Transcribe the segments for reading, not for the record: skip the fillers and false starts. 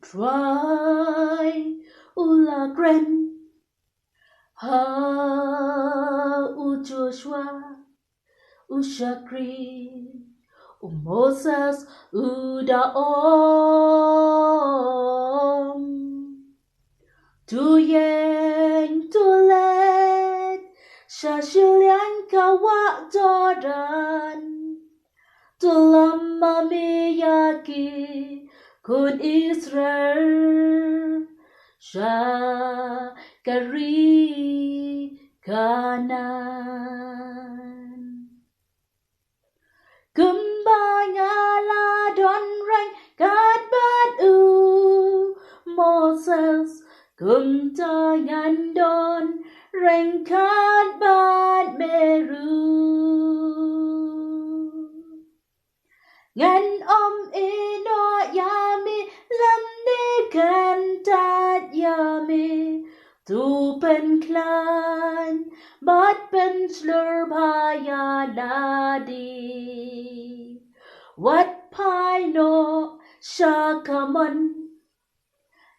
try ulagren ha Joshua Shakri Moses Daom tu yen tu let Shashilian kawa Jordan tu lama miyaki kun Israel Shakari kanan Kumbangala don rang kat bat Moses kumtangan don rang kat bat Meru Ngan ino yami lam ni kan tat yami tu pen klan bat pen slur bhaya ladi Wat pai no shakaman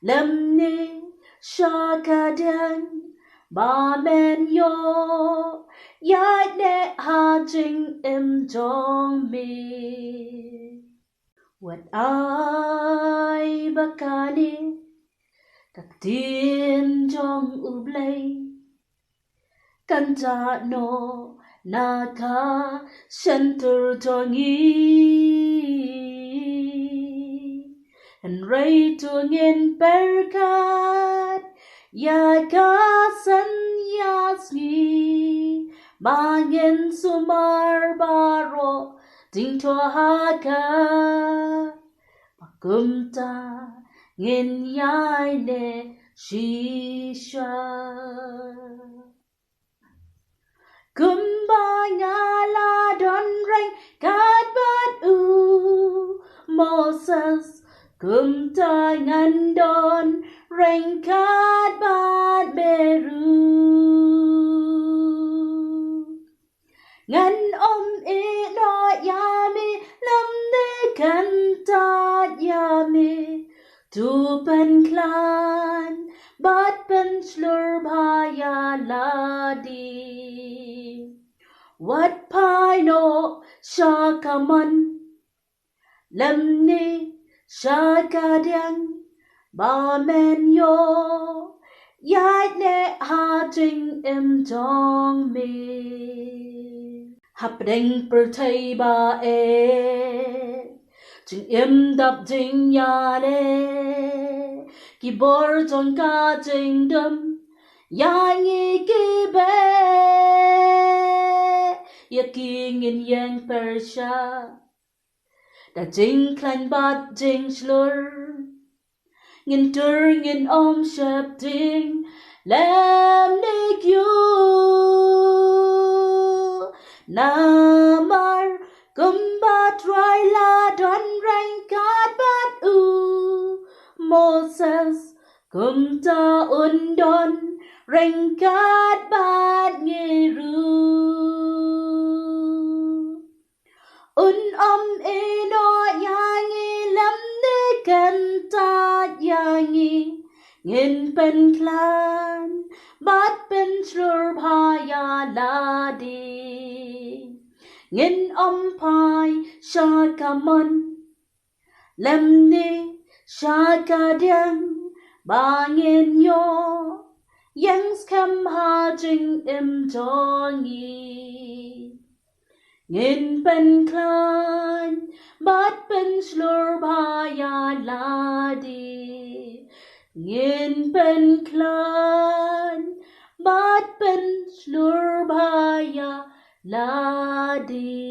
lam ni shakadang ba men yo ya ne ha jing im jong mi Wat ai bakani kak tin jong ublay kan ja no naka center jongi and ray to ngin perkat ya ka san yasni mangin sumar baro ding to haka pakumta ngin yai ne shisha Kumbangala don rang kat bat Moses kumtangan don rang kat bat Meru Ngan ino yami lam ne kan tat yami tu pen klan bat pen slur bhaya ladi Wat pai no shakaman lam ni shakadyang ba men yo yai ne ha jing im jong mi hap deng per thai ba jing im dap jing ya le ki bor jong ka jing dum ya ngi ki be ya king in yang persha da jing klan bat jing slur ngin tur ngin shap ding lam nik you namar kumbat rai la don rang kat bat Moses kumta undon rang kat bat ngeru ino yangi lam ni kan tat yangi ngin pen klan bat pen slur bhaya ladi ngin pai shakaman lam ni shakadyang bangin yo yang skam ha jing im jongi Ngin pen klan bat pen slur bhaya ladi Ngin pen klan bat pen slur bhaya ladi